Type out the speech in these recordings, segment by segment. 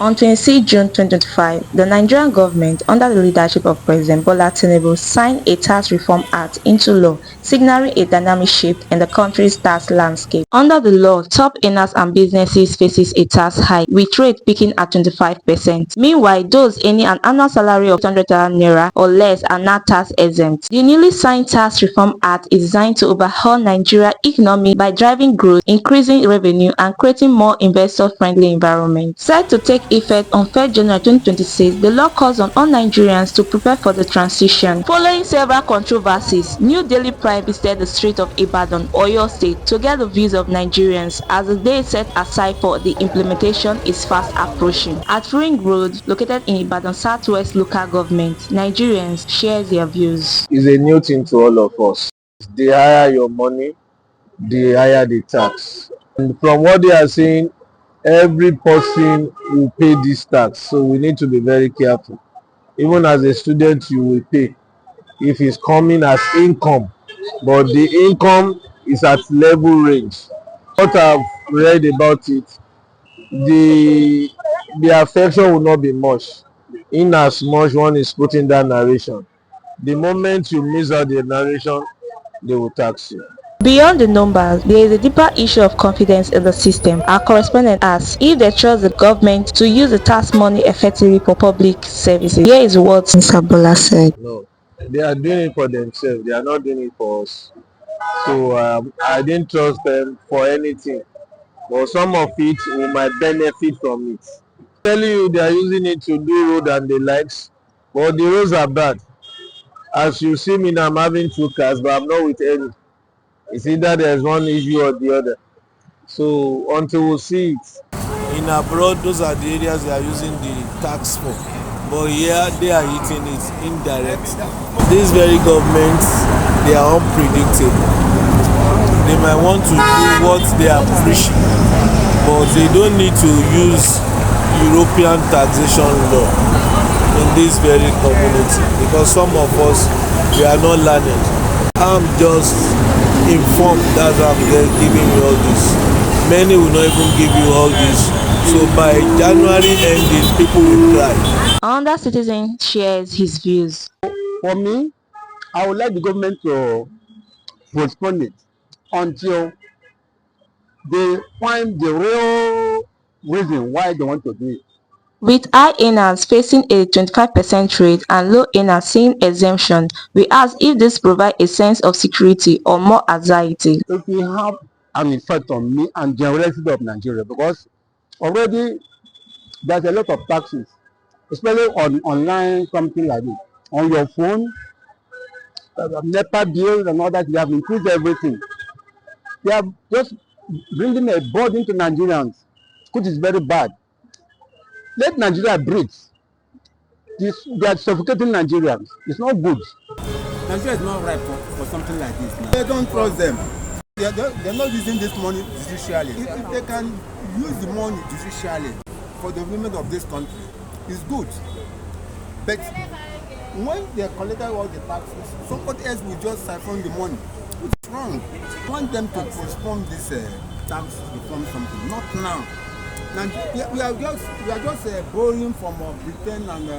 On 26 June 2025, the Nigerian government, under the leadership of President Bola Tinubu, signed a Tax Reform Act into law, signaling a dynamic shift in the country's tax landscape. Under the law, top earners and businesses faces a tax hike, with rate peaking at 25%. Meanwhile, those earning an annual salary of 200,000 naira or less are not tax exempt. The newly signed Tax Reform Act is designed to overhaul Nigeria's economy by driving growth, increasing revenue, and creating more investor-friendly environment. Set to take effect on 1st January 2026, the law calls on all Nigerians to prepare for the transition. Following several controversies, New Delhi Pride visited the streets of Ibadan, Oyo State, to get the views of Nigerians as the day set aside for the implementation is fast approaching. At Ring Road, located in Ibadan Southwest Local Government, Nigerians share their views. It's a new thing to all of us. The higher your money, the higher the tax. And from what they are saying, every person will pay this tax. So we need to be very careful. Even as a student, you will pay if it's coming as income. But the income is at level range. What I've read about it, the affection will not be much in as much one is putting that narration. The moment you miss out the narration, they will tax you. Beyond the numbers, there is a deeper issue of confidence in the system. Our correspondent asks if they trust the government to use the tax money effectively for public services. Here is what Mr. Bola said. No, they are doing it for themselves. They are not doing it for us. So I didn't trust them for anything. But some of it we might benefit from it. Telling you they are using it to do road and the likes, but the roads are bad. As you see me now, I'm having 2 cars, but I'm not with any. It's either there's one issue or the other. So until we see it. In abroad, those are the areas they are using the tax for. But here, they are eating it indirect. These very governments, they are unpredictable. They might want to do what they are preaching, but they don't need to use European taxation law in this very community, because some of us, we are not learned. I'm just informed, that's why I'm giving you all this. Many will not even give you all this. So by January ending, people will cry. Another citizen shares his views. For me, I would like the government to postpone it until they find the real reason why they want to do it. With high earners facing a 25% rate and low earners seeing exemption, we ask if this provides a sense of security or more anxiety. It will have an effect on me and the rest of Nigeria, because already there's a lot of taxes, especially on online, something like this. On your phone, NEPA bills and all that, they have increased everything. They are just bringing a burden to Nigerians, which is very bad. Let Nigeria breathe. They are suffocating Nigerians. It's not good. Nigeria is not right for something like this now. They don't trust them. They're not using this money judicially. If they can use the money judicially for the development of this country, it's good. But when they collected all the taxes, somebody else will just siphon the money. It's wrong. I want them to postpone this tax reform something, not now. We are just borrowing from Britain and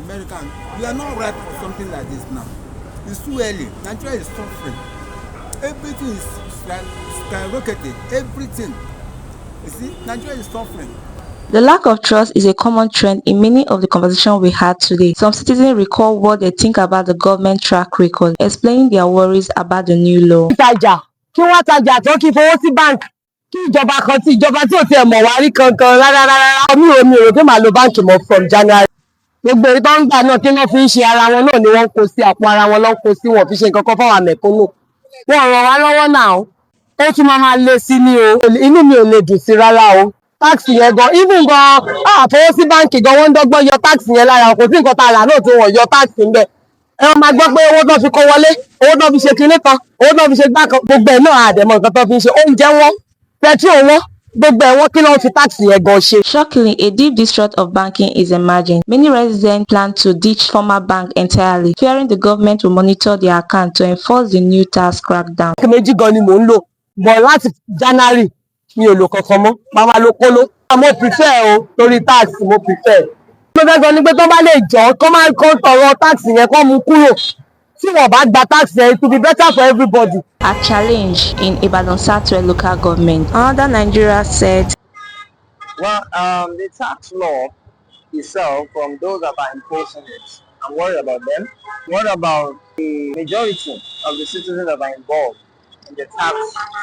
America. We are not ripe for something like this now. It's too early. Nigeria is suffering. Everything is skyrocketed. Everything. You see, Nigeria is suffering. The lack of trust is a common trend in many of the conversations we had today. Some citizens recall what they think about the government track record, explaining their worries about the new law. Kí wọ́n tajà tó kí fowó sí báńkì, kí ìjọba kan tí ìjọba tí ò tiẹ̀ mọ̀ wá rí kankan rárá. Mi ò pé màá lo báńkì mọ́ from January. Gbogbo èyí tó ń gbà náà kí wọ́n fi ń ṣe ara wọn náà ni wọ́n kó sí àpò ara wọn lọ́n kó sí, wọn fi ṣe nǹkan kan fáwọn mẹ̀kúnnù. Wọ́n ràn wá lọ́wọ́ náà. Ó tún máa lé sí ni o. Inú mi ò lè dùn sí rárá o. Táàkì yẹn gan, even gan, àfọwọ́ sí báńkì gan, wọ́n ń dọ́gbọ́n yọ táàkì yẹn lára, kò sí nǹkan tá a rà náà tí wọ́n yọ táàkì ń bẹ̀. Ẹ wọ́n máa gbọ́ pé owó tó fi kó wọlé, owó tó fi ṣe kinní kan, owó tó fi ṣe gbá kan, gbogbo ẹ̀ náà àdẹ̀mọ̀ nǹkan tó fi ń ṣe. Oúnjẹ wọn, petrol wọn, gbogbo ẹ̀ wọ́n kí ló ń fi táàkì yẹn gan ṣe. Shockingly, a deep distrust of banking is emerging. Many residents plan to ditch former bank entirely, fearing the government will monitor their account to enforce the new tax crackdown. Méjì gan ni mò ń lò, bọ̀ láti January mi ò lò kankan mọ́, màá máa lo kóló. mo prefer o torí tax mo prefer. mo fẹ́ sọ ni pé tó bá lè jọ kó máa kó tọrọ tax yẹn kó mú kúrò tí wọ́n bá gba tax yẹn it will be better for everybody. A challenge in Ibadan Southwest local government. Another Nigeria said, Well, the tax law itself, from those that are enforcing it, I'm worried about them. What about the majority of the citizens that are involved in the tax?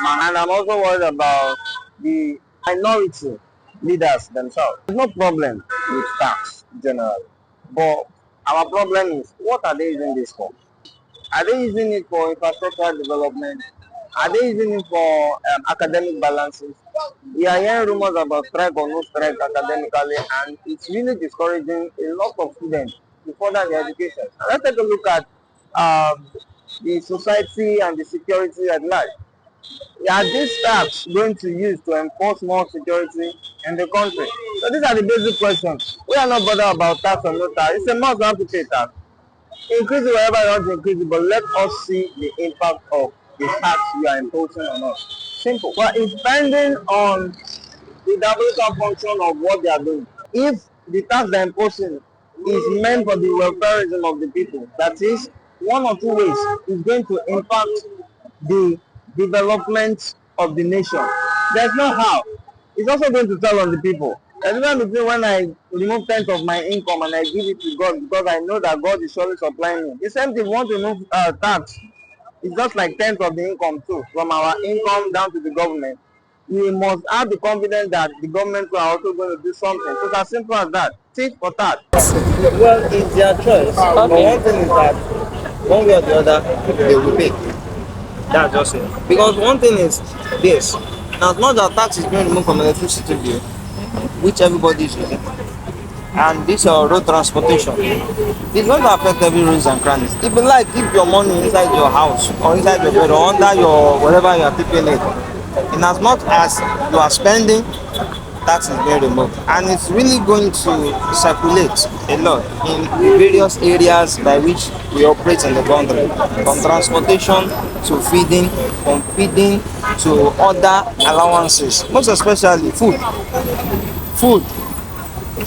And I'm also worried about the minority leaders themselves. There's no problem with tax generally, but our problem is what are they using this for? Are they using it for infrastructural development? Are they using it for academic balances? We are hearing rumors about strike or no strike academically, and it's really discouraging a lot of students to further their education. And let's take a look at the society and the security at large. Are these tax going to use to enforce more security in the country? So these are the basic questions. We are not bothered about tax or no tax. It's a must have to pay tax. Increase it wherever you want to increase it, but let us see the impact of the tax you are imposing on us. Simple. But it's depending on the diabolical function of what they are doing. If the tax they're imposing is meant for the welfareism of the people, that is, one or two ways is going to impact the development of the nation. There's no how. It's also going to tell on the people. There's a difference between when I remove 10th of my income and I give it to God because I know that God is surely supplying me. The same thing, we want to remove tax. It's just like 10th of the income too, from our income down to the government. We must have the confidence that the government are also going to do something. So it's as simple as that. Tit for tat. Well, it's their choice. But one thing is that one way or the other, they will pay. That's just it. Because one thing is this. Now, as much as tax is being removed from electricity bill, which everybody is using, and this road transportation, it's going to affect every rooms and crannies. If you like, keep your money inside your house or inside your bed or under your wherever you are keeping it. In as much as you are spending, tax is being removed, and it's really going to circulate a lot in the various areas by which we operate in the country, from transportation to feeding, from feeding to other allowances, most especially food. Food.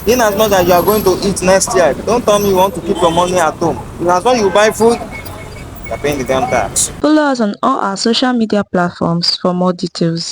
In as much as you are going to eat next year, don't tell me you want to keep your money at home. In as much as you buy food, you are paying the damn tax. follow us on all our social media platforms for more details.